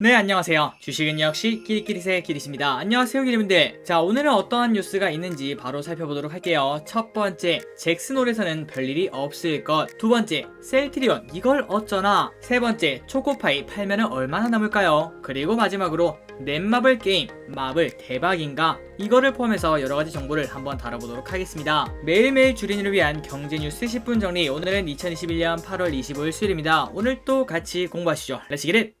네, 안녕하세요. 주식은 역시 끼리끼리새 끼리십니다. 안녕하세요, 끼리분들. 자, 오늘은 어떠한 뉴스가 있는지 바로 살펴보도록 할게요. 첫 번째, 잭슨홀에서는 별일이 없을 것. 두 번째, 셀트리온 이걸 어쩌나. 세 번째, 초코파이 팔면은 얼마나 남을까요? 그리고 마지막으로 넷마블 게임 마블 대박인가? 이거를 포함해서 여러가지 정보를 한번 다뤄보도록 하겠습니다. 매일매일 주린이를 위한 경제 뉴스 10분 정리. 오늘은 2021년 8월 25일 수요일입니다. 오늘 또 같이 공부하시죠. Let's get it!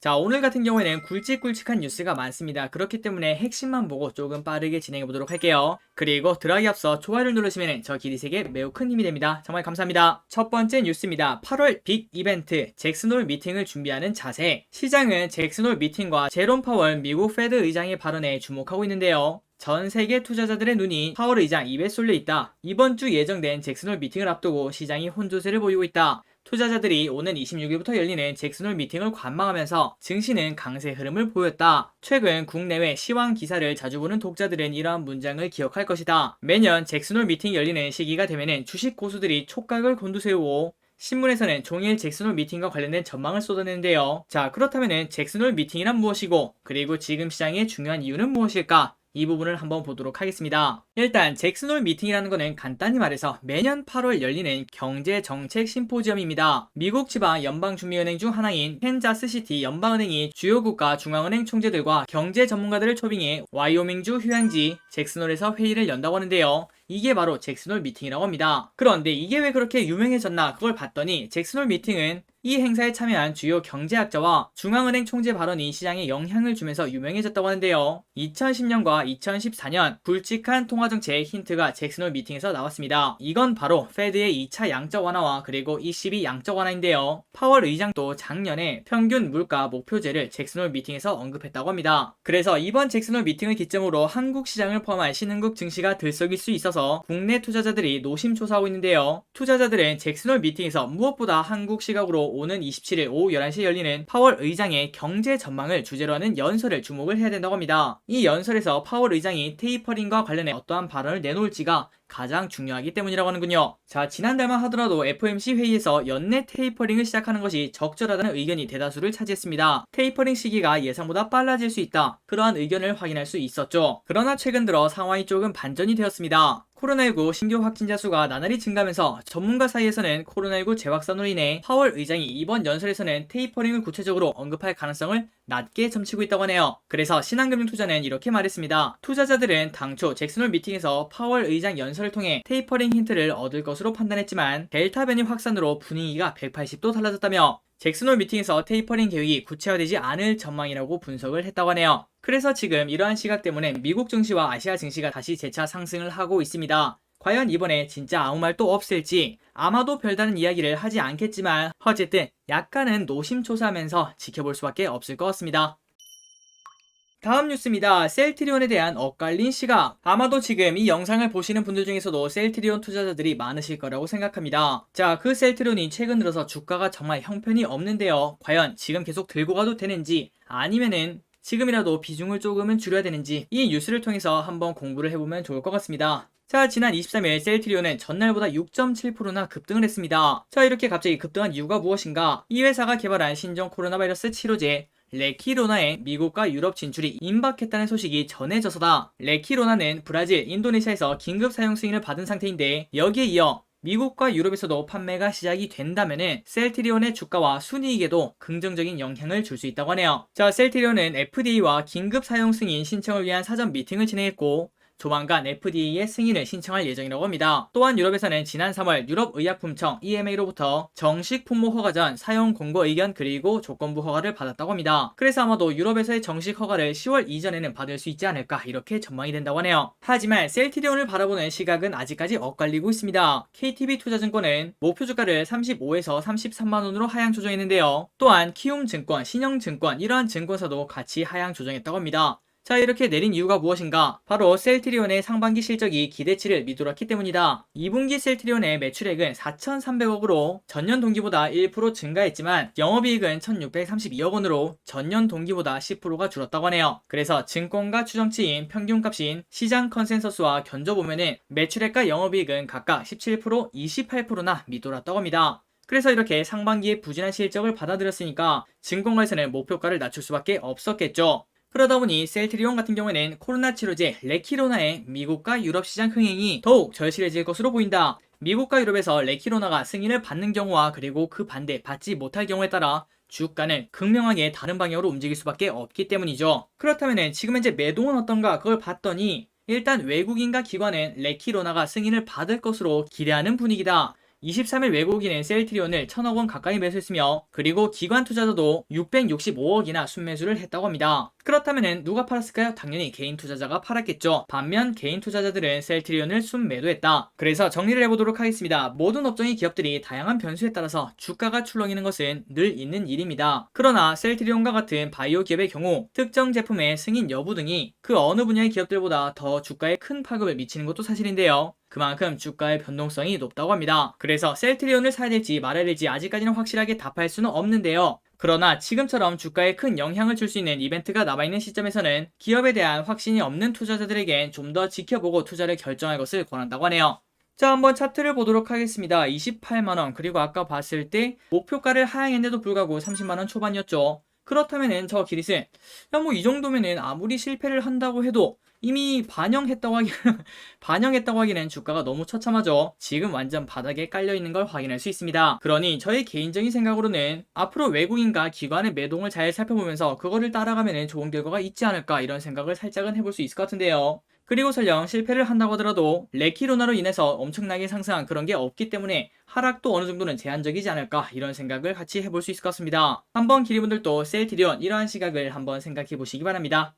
자, 오늘 같은 경우에는 굵직굵직한 뉴스가 많습니다. 그렇기 때문에 핵심만 보고 조금 빠르게 진행해 보도록 할게요. 그리고 들어가기 앞서 좋아요를 누르시면 저 기리색에 매우 큰 힘이 됩니다. 정말 감사합니다. 첫 번째 뉴스입니다. 8월 빅 이벤트 잭슨홀 미팅을 준비하는 자세. 시장은 잭슨홀 미팅과 제롬 파월 미국 페드 의장의 발언에 주목하고 있는데요. 전 세계 투자자들의 눈이 파월 의장 입에 쏠려 있다. 이번 주 예정된 잭슨홀 미팅을 앞두고 시장이 혼조세를 보이고 있다. 투자자들이 오는 26일부터 열리는 잭슨홀 미팅을 관망하면서 증시는 강세 흐름을 보였다. 최근 국내외 시황 기사를 자주 보는 독자들은 이러한 문장을 기억할 것이다. 매년 잭슨홀 미팅이 열리는 시기가 되면은 주식 고수들이 촉각을 곤두세우고 신문에서는 종일 잭슨홀 미팅과 관련된 전망을 쏟아내는데요. 자, 그렇다면은 잭슨홀 미팅이란 무엇이고, 그리고 지금 시장의 중요한 이유는 무엇일까? 이 부분을 한번 보도록 하겠습니다. 일단 잭슨홀 미팅이라는 것은 간단히 말해서 매년 8월 열리는 경제정책 심포지엄입니다. 미국 지방 연방준비은행 중 하나인 캔자스시티 연방은행이 주요 국가 중앙은행 총재들과 경제 전문가들을 초빙해 와이오밍주 휴양지 잭슨홀에서 회의를 연다고 하는데요. 이게 바로 잭슨홀 미팅이라고 합니다. 그런데 이게 왜 그렇게 유명해졌나 그걸 봤더니 잭슨홀 미팅은 이 행사에 참여한 주요 경제학자와 중앙은행 총재 발언이 시장에 영향을 주면서 유명해졌다고 하는데요. 2010년과 2014년 굵직한 통화정책 힌트가 잭슨홀 미팅에서 나왔습니다. 이건 바로 페드의 2차 양적 완화와 그리고 ECB 양적 완화인데요. 파월 의장도 작년에 평균 물가 목표제를 잭슨홀 미팅에서 언급했다고 합니다. 그래서 이번 잭슨홀 미팅을 기점으로 한국 시장을 포함한 신흥국 증시가 들썩일 수 있어서 국내 투자자들이 노심초사하고 있는데요. 투자자들은 잭슨홀 미팅에서 무엇보다 한국 시각으로 오는 27일 오후 11시에 열리는 파월 의장의 경제 전망을 주제로 하는 연설에 주목을 해야 된다고 합니다. 이 연설에서 파월 의장이 테이퍼링과 관련해 어떠한 발언을 내놓을지가 가장 중요하기 때문이라고 하는군요. 자, 지난달만 하더라도 FOMC 회의에서 연내 테이퍼링을 시작하는 것이 적절하다는 의견이 대다수를 차지했습니다. 테이퍼링 시기가 예상보다 빨라질 수 있다. 그러한 의견을 확인할 수 있었죠. 그러나 최근 들어 상황이 조금 반전이 되었습니다. 코로나19 신규 확진자 수가 나날이 증가하면서 전문가 사이에서는 코로나19 재확산으로 인해 파월 의장이 이번 연설에서는 테이퍼링을 구체적으로 언급할 가능성을 낮게 점치고 있다고 하네요. 그래서 신한금융투자는 이렇게 말했습니다. 투자자들은 당초 잭슨홀 미팅에서 파월 의장 연설을 통해 테이퍼링 힌트를 얻을 것으로 판단했지만 델타 변이 확산으로 분위기가 180도 달라졌다며 잭슨홀 미팅에서 테이퍼링 계획이 구체화되지 않을 전망이라고 분석을 했다고 하네요. 그래서 지금 이러한 시각 때문에 미국 증시와 아시아 증시가 다시 재차 상승을 하고 있습니다. 과연 이번에 진짜 아무 말도 없을지 아마도 별다른 이야기를 하지 않겠지만 어쨌든 약간은 노심초사하면서 지켜볼 수밖에 없을 것 같습니다. 다음 뉴스입니다. 셀트리온에 대한 엇갈린 시각. 아마도 지금 이 영상을 보시는 분들 중에서도 셀트리온 투자자들이 많으실 거라고 생각합니다. 자, 그 셀트리온이 최근 들어서 주가가 정말 형편이 없는데요. 과연 지금 계속 들고 가도 되는지 아니면은 지금이라도 비중을 조금은 줄여야 되는지 이 뉴스를 통해서 한번 공부를 해보면 좋을 것 같습니다. 자, 지난 23일 셀트리온은 전날보다 6.7%나 급등을 했습니다. 자, 이렇게 갑자기 급등한 이유가 무엇인가? 이 회사가 개발한 신종 코로나 바이러스 치료제 레키로나의 미국과 유럽 진출이 임박했다는 소식이 전해져서다. 레키로나는 브라질, 인도네시아에서 긴급 사용 승인을 받은 상태인데 여기에 이어 미국과 유럽에서도 판매가 시작이 된다면은 셀트리온의 주가와 순이익에도 긍정적인 영향을 줄 수 있다고 하네요. 자, 셀트리온은 FDA와 긴급 사용 승인 신청을 위한 사전 미팅을 진행했고 조만간 FDA의 승인을 신청할 예정이라고 합니다. 또한 유럽에서는 지난 3월 유럽의약품청 EMA로부터 정식 품목 허가 전 사용 공고 의견 그리고 조건부 허가를 받았다고 합니다. 그래서 아마도 유럽에서의 정식 허가를 10월 이전에는 받을 수 있지 않을까 이렇게 전망이 된다고 하네요. 하지만 셀트리온을 바라보는 시각은 아직까지 엇갈리고 있습니다. KTB투자증권은 목표 주가를 35에서 33만원으로 하향 조정했는데요. 또한 키움증권, 신영증권 이러한 증권사도 같이 하향 조정했다고 합니다. 자, 이렇게 내린 이유가 무엇인가? 바로 셀트리온의 상반기 실적이 기대치를 미돌았기 때문이다. 2분기 셀트리온의 매출액은 4,300억으로 전년 동기보다 1% 증가했지만 영업이익은 1,632억 원으로 전년 동기보다 10%가 줄었다고 하네요. 그래서 증권가 추정치인 평균값인 시장 컨센서스와 견줘보면은 매출액과 영업이익은 각각 17%, 28%나 미돌았다고 합니다. 그래서 이렇게 상반기에 부진한 실적을 받아들였으니까 증권가에서는 목표가를 낮출 수밖에 없었겠죠. 그러다 보니 셀트리온 같은 경우에는 코로나 치료제 레키로나의 미국과 유럽 시장 흥행이 더욱 절실해질 것으로 보인다. 미국과 유럽에서 레키로나가 승인을 받는 경우와 그리고 그 반대 받지 못할 경우에 따라 주가는 극명하게 다른 방향으로 움직일 수밖에 없기 때문이죠. 그렇다면 지금 현재 매동은 어떤가 그걸 봤더니 일단 외국인과 기관은 레키로나가 승인을 받을 것으로 기대하는 분위기다. 23일 외국인은 셀트리온을 1000억 원 가까이 매수했으며 그리고 기관 투자자도 665억이나 순매수를 했다고 합니다. 그렇다면 누가 팔았을까요? 당연히 개인 투자자가 팔았겠죠. 반면 개인 투자자들은 셀트리온을 순매도했다. 그래서 정리를 해보도록 하겠습니다. 모든 업종의 기업들이 다양한 변수에 따라서 주가가 출렁이는 것은 늘 있는 일입니다. 그러나 셀트리온과 같은 바이오 기업의 경우 특정 제품의 승인 여부 등이 그 어느 분야의 기업들보다 더 주가에 큰 파급을 미치는 것도 사실인데요. 그만큼 주가의 변동성이 높다고 합니다. 그래서 셀트리온을 사야 될지 말아야 될지 아직까지는 확실하게 답할 수는 없는데요. 그러나 지금처럼 주가에 큰 영향을 줄 수 있는 이벤트가 남아있는 시점에서는 기업에 대한 확신이 없는 투자자들에겐 좀 더 지켜보고 투자를 결정할 것을 권한다고 하네요. 자, 한번 차트를 보도록 하겠습니다. 28만원, 그리고 아까 봤을 때 목표가를 하향했는데도 불구하고 30만원 초반이었죠. 그렇다면은 저 기릿은 이 정도면은 아무리 실패를 한다고 해도 이미 반영했다고 하기는 주가가 너무 처참하죠. 지금 완전 바닥에 깔려있는 걸 확인할 수 있습니다. 그러니 저의 개인적인 생각으로는 앞으로 외국인과 기관의 매동을 잘 살펴보면서 그거를 따라가면 좋은 결과가 있지 않을까 이런 생각을 살짝은 해볼 수 있을 것 같은데요. 그리고 설령 실패를 한다고 하더라도 레키로나로 인해서 엄청나게 상승한 그런 게 없기 때문에 하락도 어느 정도는 제한적이지 않을까 이런 생각을 같이 해볼 수 있을 것 같습니다. 한번 기리분들도 셀트리온 이러한 시각을 한번 생각해 보시기 바랍니다.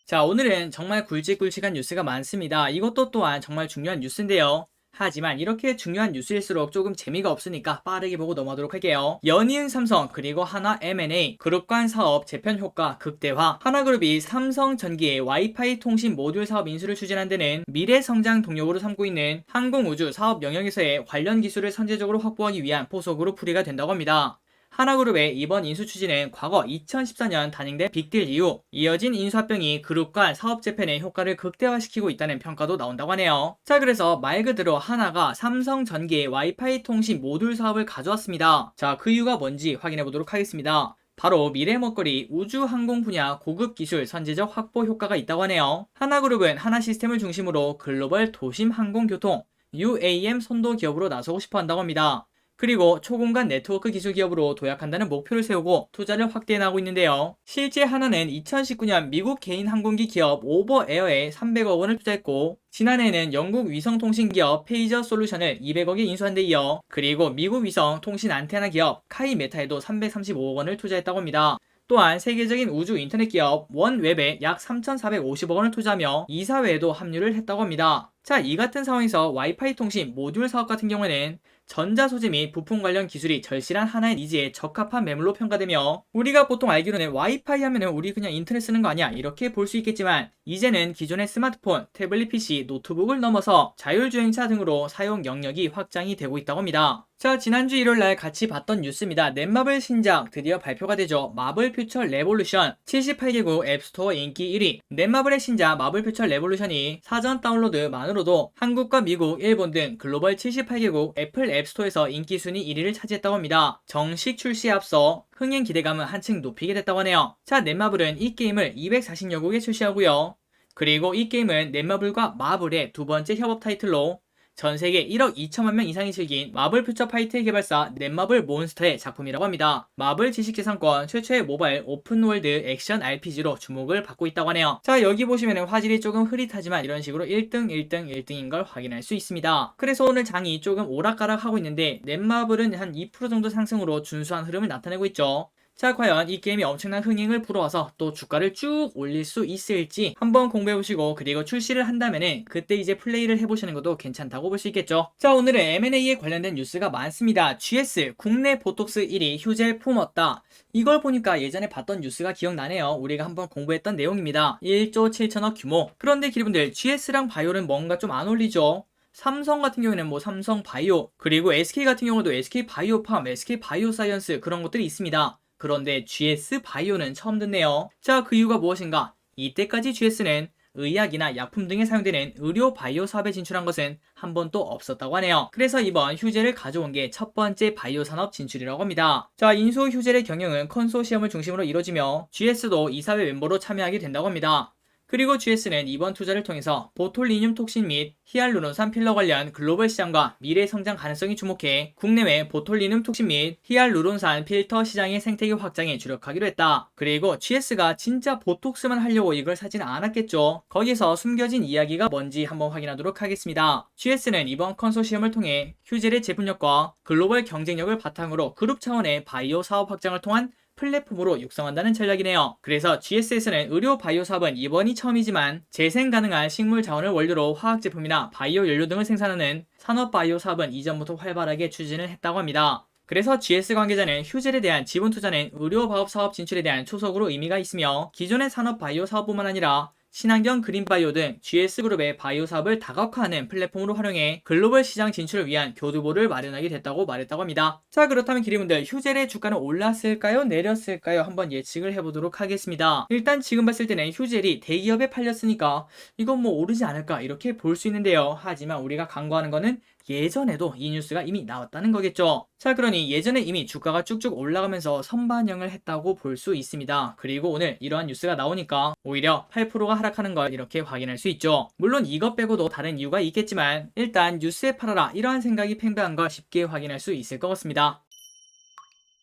자, 오늘은 정말 굵직굵직한 뉴스가 많습니다. 이것도 또한 정말 중요한 뉴스인데요. 하지만 이렇게 중요한 뉴스일수록 조금 재미가 없으니까 빠르게 보고 넘어가도록 할게요. 연이은 삼성 그리고 하나 M&A 그룹 간 사업 재편 효과 극대화. 하나그룹이 삼성전기의 와이파이 통신 모듈 사업 인수를 추진한 데는 미래 성장 동력으로 삼고 있는 항공우주 사업 영역에서의 관련 기술을 선제적으로 확보하기 위한 포석으로 풀이가 된다고 합니다. 하나그룹의 이번 인수 추진은 과거 2014년 단행된 빅딜 이후 이어진 인수합병이 그룹 간 사업 재편의 효과를 극대화시키고 있다는 평가도 나온다고 하네요. 자, 그래서 말 그대로 하나가 삼성전기의 와이파이 통신 모듈 사업을 가져왔습니다. 자, 그 이유가 뭔지 확인해 보도록 하겠습니다. 바로 미래 먹거리 우주항공 분야 고급 기술 선제적 확보 효과가 있다고 하네요. 하나그룹은 하나시스템을 중심으로 글로벌 도심 항공교통 UAM 선도 기업으로 나서고 싶어 한다고 합니다. 그리고 초공간 네트워크 기술 기업으로 도약한다는 목표를 세우고 투자를 확대해 나가고 있는데요. 실제 하나는 2019년 미국 개인 항공기 기업 오버에어에 300억 원을 투자했고 지난해에는 영국 위성통신 기업 페이저 솔루션을 200억에 인수한 데 이어 그리고 미국 위성 통신 안테나 기업 카이메타에도 335억 원을 투자했다고 합니다. 또한 세계적인 우주 인터넷 기업 원웹에 약 3,450억 원을 투자하며 이사회에도 합류를 했다고 합니다. 자, 이 같은 상황에서 와이파이 통신 모듈 사업 같은 경우에는 전자소재 및 부품 관련 기술이 절실한 하나의 니즈에 적합한 매물로 평가되며 우리가 보통 알기로는 와이파이 하면은 우리 그냥 인터넷 쓰는 거 아니야 이렇게 볼 수 있겠지만 이제는 기존의 스마트폰, 태블릿 PC, 노트북을 넘어서 자율주행차 등으로 사용 영역이 확장이 되고 있다고 합니다. 자, 지난주 일요일날 같이 봤던 뉴스입니다. 넷마블 신작 드디어 발표가 되죠. 마블 퓨처 레볼루션 78개국 앱스토어 인기 1위. 넷마블의 신작 마블 퓨처 레볼루션이 사전 다운로드만으로도 한국과 미국, 일본 등 글로벌 78개국 애플 앱스토어에서 인기 순위 1위를 차지했다고 합니다. 정식 출시에 앞서 흥행 기대감은 한층 높이게 됐다고 하네요. 자, 넷마블은 이 게임을 240여 국에 출시하고요. 그리고 이 게임은 넷마블과 마블의 두 번째 협업 타이틀로 전세계 1억 2천만 명 이상이 즐긴 마블 퓨처 파이트의 개발사 넷마블 몬스터의 작품이라고 합니다. 마블 지식재산권 최초의 모바일 오픈월드 액션 RPG로 주목을 받고 있다고 하네요. 자, 여기 보시면 화질이 조금 흐릿하지만 이런 식으로 1등, 1등, 1등인 걸 확인할 수 있습니다. 그래서 오늘 장이 조금 오락가락 하고 있는데 넷마블은 한 2% 정도 상승으로 준수한 흐름을 나타내고 있죠. 자, 과연 이 게임이 엄청난 흥행을 불어와서 또 주가를 쭉 올릴 수 있을지 한번 공부해보시고 그리고 출시를 한다면은 그때 이제 플레이를 해보시는 것도 괜찮다고 볼 수 있겠죠. 자, 오늘은 M&A에 관련된 뉴스가 많습니다. GS 국내 보톡스 1위 휴젤 품었다. 이걸 보니까 예전에 봤던 뉴스가 기억나네요. 우리가 한번 공부했던 내용입니다. 1조 7천억 규모. 그런데 기리분들 GS랑 바이오는 뭔가 좀 안 어울리죠. 삼성 같은 경우에는 뭐 삼성 바이오 그리고 SK 같은 경우도 SK 바이오팜, SK 바이오사이언스 그런 것들이 있습니다. 그런데 GS 바이오는 처음 듣네요. 자, 그 이유가 무엇인가? 이때까지 GS는 의약이나 약품 등에 사용되는 의료 바이오 사업에 진출한 것은 한 번도 없었다고 하네요. 그래서 이번 휴젤을 가져온 게 첫 번째 바이오 산업 진출이라고 합니다. 자, 인수 휴젤의 경영은 컨소시엄을 중심으로 이루어지며 GS도 이사회 멤버로 참여하게 된다고 합니다. 그리고 GS는 이번 투자를 통해서 보톨리늄 톡신 및 히알루론산 필러 관련 글로벌 시장과 미래 성장 가능성이 주목해 국내외 보톨리늄 톡신 및 히알루론산 필터 시장의 생태계 확장에 주력하기로 했다. 그리고 GS가 진짜 보톡스만 하려고 이걸 사진 않았겠죠. 거기서 숨겨진 이야기가 뭔지 한번 확인하도록 하겠습니다. GS는 이번 컨소시엄을 통해 휴젤의 제품력과 글로벌 경쟁력을 바탕으로 그룹 차원의 바이오 사업 확장을 통한 플랫폼으로 육성한다는 전략이네요. 그래서 GS에서는 의료 바이오 사업은 이번이 처음이지만 재생 가능한 식물 자원을 원료로 화학 제품이나 바이오 연료 등을 생산하는 산업 바이오 사업은 이전부터 활발하게 추진을 했다고 합니다. 그래서 GS 관계자는 휴젤에 대한 지분 투자는 의료 바이오 사업 진출에 대한 초석으로 의미가 있으며 기존의 산업 바이오 사업뿐만 아니라 친환경 그린바이오 등 GS그룹의 바이오 사업을 다각화하는 플랫폼으로 활용해 글로벌 시장 진출을 위한 교두보를 마련하게 됐다고 말했다고 합니다. 자, 그렇다면 기리분들, 휴젤의 주가는 올랐을까요? 내렸을까요? 한번 예측을 해보도록 하겠습니다. 일단 지금 봤을 때는 휴젤이 대기업에 팔렸으니까 이건 뭐 오르지 않을까 이렇게 볼 수 있는데요. 하지만 우리가 간과하는 거는 예전에도 이 뉴스가 이미 나왔다는 거겠죠. 자, 그러니 예전에 이미 주가가 쭉쭉 올라가면서 선반영을 했다고 볼 수 있습니다. 그리고 오늘 이러한 뉴스가 나오니까 오히려 8%가 하락하는 걸 이렇게 확인할 수 있죠. 물론 이것 빼고도 다른 이유가 있겠지만 일단 뉴스에 팔아라 이러한 생각이 팽배한 걸 쉽게 확인할 수 있을 것 같습니다.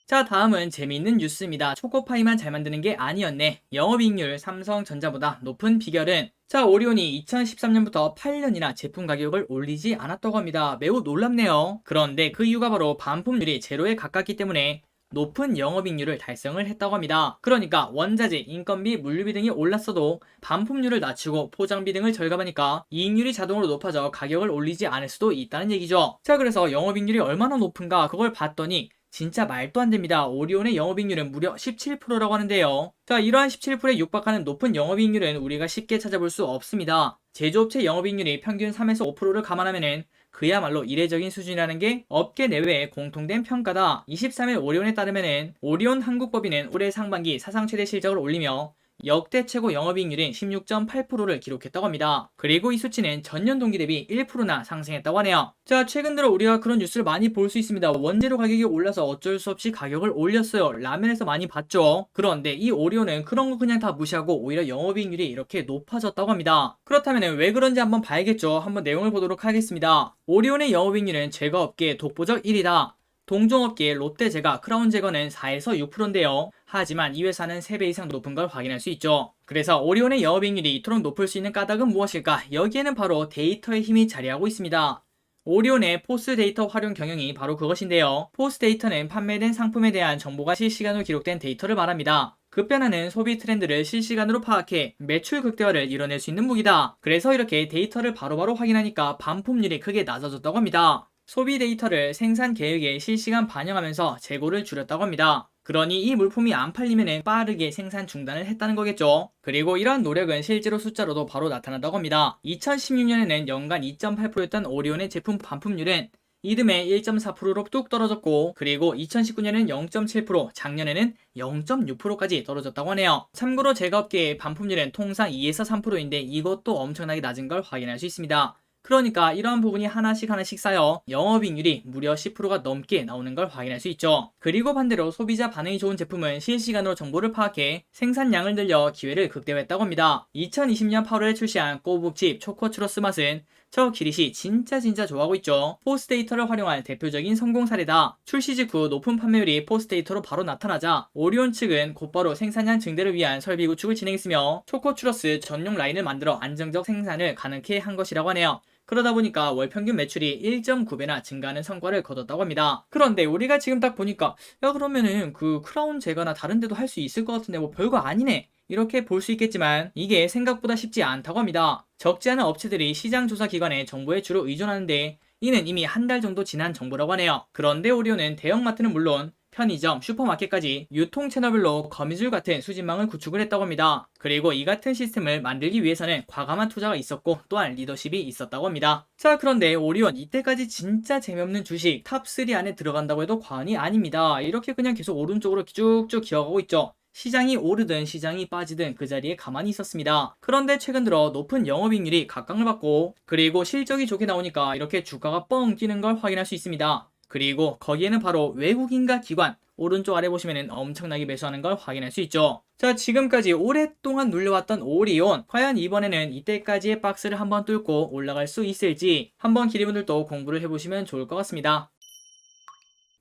자, 다음은 재미있는 뉴스입니다. 초코파이만 잘 만드는 게 아니었네. 영업이익률 삼성전자보다 높은 비결은? 자, 오리온이 2013년부터 8년이나 제품 가격을 올리지 않았다고 합니다. 매우 놀랍네요. 그런데 그 이유가 바로 반품률이 제로에 가깝기 때문에 높은 영업이익률을 달성을 했다고 합니다. 그러니까 원자재, 인건비, 물류비 등이 올랐어도 반품률을 낮추고 포장비 등을 절감하니까 이익률이 자동으로 높아져 가격을 올리지 않을 수도 있다는 얘기죠. 자, 그래서 영업이익률이 얼마나 높은가 그걸 봤더니 진짜 말도 안 됩니다. 오리온의 영업이익률은 무려 17%라고 하는데요. 자, 이러한 17%에 육박하는 높은 영업이익률은 우리가 쉽게 찾아볼 수 없습니다. 제조업체 영업이익률이 평균 3에서 5%를 감안하면은 그야말로 이례적인 수준이라는 게 업계 내외의 공통된 평가다. 23일 오리온에 따르면은 오리온 한국법인은 올해 상반기 사상 최대 실적을 올리며 역대 최고 영업이익률인 16.8%를 기록했다고 합니다. 그리고 이 수치는 전년 동기 대비 1%나 상승했다고 하네요. 자, 최근 들어 우리가 그런 뉴스를 많이 볼 수 있습니다. 원재료 가격이 올라서 어쩔 수 없이 가격을 올렸어요. 라면에서 많이 봤죠. 그런데 이 오리온은 그런 거 그냥 다 무시하고 오히려 영업이익률이 이렇게 높아졌다고 합니다. 그렇다면 왜 그런지 한번 봐야겠죠. 한번 내용을 보도록 하겠습니다. 오리온의 영업이익률은 제과업계 독보적 1위다. 동종업계 롯데제과, 크라운제거는 4에서 6%인데요. 하지만 이 회사는 3배 이상 높은 걸 확인할 수 있죠. 그래서 오리온의 영업이익률이 이토록 높을 수 있는 까닭은 무엇일까? 여기에는 바로 데이터의 힘이 자리하고 있습니다. 오리온의 포스 데이터 활용 경영이 바로 그것인데요. 포스 데이터는 판매된 상품에 대한 정보가 실시간으로 기록된 데이터를 말합니다. 급변하는 소비 트렌드를 실시간으로 파악해 매출 극대화를 이뤄낼 수 있는 무기다. 그래서 이렇게 데이터를 바로바로 확인하니까 반품률이 크게 낮아졌다고 합니다. 소비 데이터를 생산 계획에 실시간 반영하면서 재고를 줄였다고 합니다. 그러니 이 물품이 안 팔리면 빠르게 생산 중단을 했다는 거겠죠. 그리고 이러한 노력은 실제로 숫자로도 바로 나타난다고 합니다. 2016년에는 연간 2.8%였던 오리온의 제품 반품률은 이듬해 1.4%로 뚝 떨어졌고, 그리고 2019년에는 0.7%, 작년에는 0.6%까지 떨어졌다고 하네요. 참고로 제과업계의 반품률은 통상 2에서 3%인데 이것도 엄청나게 낮은 걸 확인할 수 있습니다. 그러니까 이러한 부분이 하나씩 쌓여 영업이익률이 무려 10%가 넘게 나오는 걸 확인할 수 있죠. 그리고 반대로 소비자 반응이 좋은 제품은 실시간으로 정보를 파악해 생산량을 늘려 기회를 극대화했다고 합니다. 2020년 8월에 출시한 꼬북칩 초코추러스 맛은 저 기릿이 진짜 좋아하고 있죠. 포스 데이터를 활용한 대표적인 성공 사례다. 출시 직후 높은 판매율이 포스 데이터로 바로 나타나자 오리온 측은 곧바로 생산량 증대를 위한 설비 구축을 진행했으며 초코추러스 전용 라인을 만들어 안정적 생산을 가능케 한 것이라고 하네요. 그러다 보니까 월 평균 매출이 1.9배나 증가하는 성과를 거뒀다고 합니다. 그런데 우리가 지금 딱 보니까 야, 그러면은 그 크라운 제과나 다른 데도 할 수 있을 것 같은데 뭐 별거 아니네, 이렇게 볼 수 있겠지만 이게 생각보다 쉽지 않다고 합니다. 적지 않은 업체들이 시장 조사 기관의 정보에 주로 의존하는데 이는 이미 한 달 정도 지난 정보라고 하네요. 그런데 오리온은 대형마트는 물론 편의점, 슈퍼마켓까지 유통 채널별로 거미줄 같은 수집망을 구축을 했다고 합니다. 그리고 이 같은 시스템을 만들기 위해서는 과감한 투자가 있었고 또한 리더십이 있었다고 합니다. 자, 그런데 오리온 이때까지 진짜 재미없는 주식 탑3 안에 들어간다고 해도 과언이 아닙니다. 이렇게 그냥 계속 오른쪽으로 쭉쭉 기어가고 있죠. 시장이 오르든 시장이 빠지든 그 자리에 가만히 있었습니다. 그런데 최근 들어 높은 영업이익률이 각광을 받고 그리고 실적이 좋게 나오니까 이렇게 주가가 뻥 뛰는 걸 확인할 수 있습니다. 그리고 거기에는 바로 외국인과 기관, 오른쪽 아래 보시면 엄청나게 매수하는 걸 확인할 수 있죠. 자, 지금까지 오랫동안 눌려왔던 오리온, 과연 이번에는 이때까지의 박스를 한번 뚫고 올라갈 수 있을지 한번 기리분들도 공부를 해보시면 좋을 것 같습니다.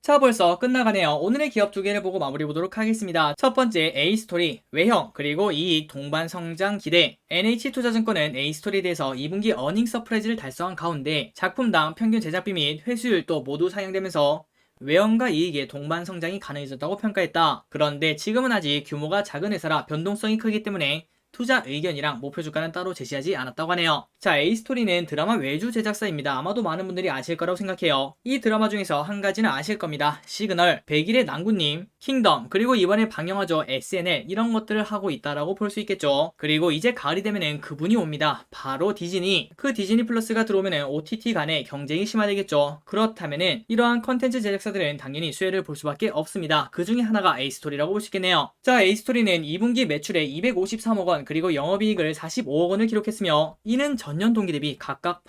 자, 벌써 끝나가네요. 오늘의 기업 두 개를 보고 마무리 보도록 하겠습니다. 첫 번째 A스토리, 외형, 그리고 이익, 동반 성장 기대. NH투자증권은 A스토리에 대해서 2분기 어닝 서프라이즈를 달성한 가운데 작품당 평균 제작비 및 회수율도 모두 상향되면서 외형과 이익의 동반 성장이 가능해졌다고 평가했다. 그런데 지금은 아직 규모가 작은 회사라 변동성이 크기 때문에 투자 의견이랑 목표 주가는 따로 제시하지 않았다고 하네요. 자, A스토리는 드라마 외주 제작사입니다. 아마도 많은 분들이 아실 거라고 생각해요. 이 드라마 중에서 한 가지는 아실 겁니다. 시그널, 백일의 난구님, 킹덤, 그리고 이번에 방영하죠 SNL, 이런 것들을 하고 있다라고 볼 수 있겠죠. 그리고 이제 가을이 되면은 그분이 옵니다. 바로 디즈니. 그 디즈니 플러스가 들어오면은 OTT 간의 경쟁이 심화되겠죠. 그렇다면은 이러한 컨텐츠 제작사들은 당연히 수혜를 볼 수밖에 없습니다. 그 중에 하나가 A스토리라고 볼 수 있겠네요. 자, A스토리는 2분기 매출에 253억 원, 그리고 영업이익을 45억 원을 기록했으며 이는 전년 동기 대비 각각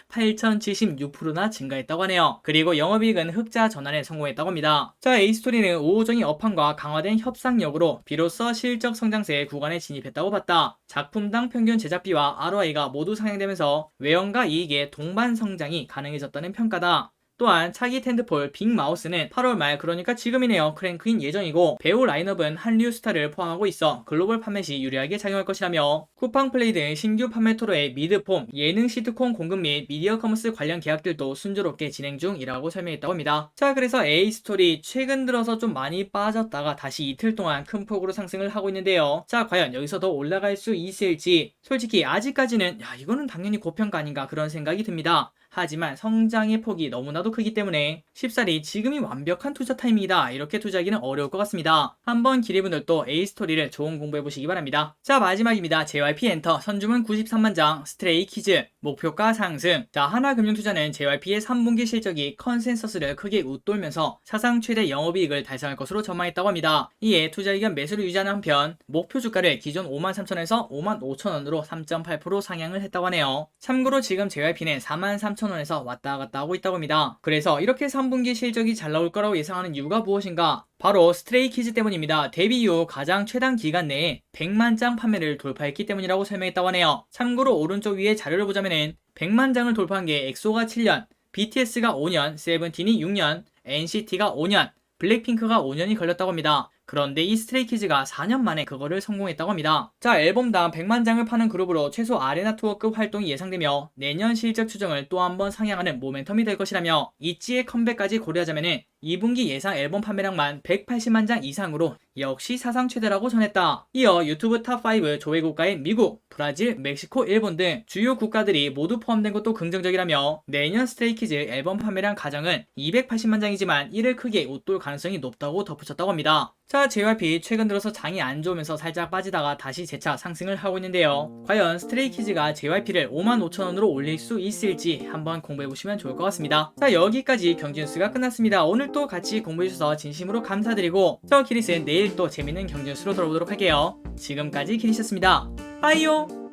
8,076%나 증가했다고 하네요. 그리고 영업이익은 흑자 전환에 성공했다고 합니다. 자, A스토리는 우호적인 업황과 강화된 협상력으로 비로소 실적 성장세 구간에 진입했다고 봤다. 작품당 평균 제작비와 ROI가 모두 상향되면서 외형과 이익의 동반 성장이 가능해졌다는 평가다. 또한 차기 텐트폴 빅마우스는 8월 말, 그러니까 지금이네요, 크랭크인 예정이고 배우 라인업은 한류 스타를 포함하고 있어 글로벌 판매 시 유리하게 작용할 것이라며 쿠팡플레이 등 신규 판매토로의 미드폼, 예능 시트콤 공급 및 미디어 커머스 관련 계약들도 순조롭게 진행 중이라고 설명했다고 합니다. 자, 그래서 A스토리 최근 들어서 좀 많이 빠졌다가 다시 이틀 동안 큰 폭으로 상승을 하고 있는데요. 자, 과연 여기서 더 올라갈 수 있을지 솔직히 아직까지는 이거는 당연히 고평가 아닌가 그런 생각이 듭니다. 하지만 성장의 폭이 너무나도 크기 때문에 쉽사리 지금이 완벽한 투자 타이밍이다 이렇게 투자하기는 어려울 것 같습니다. 한번 기리분들도 A스토리를 좋은 공부해보시기 바랍니다. 자, 마지막입니다. JYP 엔터 선주문 93만 장, 스트레이키즈 목표가 상승. 자, 하나금융투자는 JYP의 3분기 실적이 컨센서스를 크게 웃돌면서 사상 최대 영업이익을 달성할 것으로 전망했다고 합니다. 이에 투자 의견 매수를 유지하는 한편 목표 주가를 기존 53,000원에서 55,000원으로 3.8% 상향을 했다고 하네요. 참고로 지금 JYP는 43,000원에서 왔다 갔다 하고 있다고 합니다. 그래서 이렇게 3분기 실적이 잘 나올 거라고 예상하는 이유가 무엇인가? 바로 스트레이키즈 때문입니다. 데뷔 이후 가장 최단 기간 내에 100만 장 판매를 돌파했기 때문이라고 설명했다고 하네요. 참고로 오른쪽 위에 자료를 보자면은 100만 장을 돌파한 게 엑소가 7년, BTS가 5년, 세븐틴이 6년, NCT가 5년, 블랙핑크가 5년이 걸렸다고 합니다. 그런데 이 스트레이키즈가 4년 만에 그거를 성공했다고 합니다. 자, 앨범당 100만 장을 파는 그룹으로 최소 아레나 투어급 활동이 예상되며 내년 실적 추정을 또 한번 상향하는 모멘텀이 될 것이라며 있지의 컴백까지 고려하자면 2분기 예상 앨범 판매량만 180만 장 이상으로 역시 사상 최대라고 전했다. 이어 유튜브 탑5 조회 국가인 미국, 브라질, 멕시코, 일본 등 주요 국가들이 모두 포함된 것도 긍정적이라며 내년 스트레이키즈 앨범 판매량 가정은 280만 장이지만 이를 크게 웃돌 가능성이 높다고 덧붙였다고 합니다. 자, JYP 최근 들어서 장이 안 좋으면서 살짝 빠지다가 다시 재차 상승을 하고 있는데요. 과연 스트레이키즈가 JYP를 55,000원으로 올릴 수 있을지 한번 공부해보시면 좋을 것 같습니다. 자, 여기까지 경제뉴스가 끝났습니다. 오늘 또 같이 공부해주셔서 진심으로 감사드리고 저 기리스는 내일 또 재밌는 경제뉴스로 돌아오도록 할게요. 지금까지 기리셨습니다. 빠이요.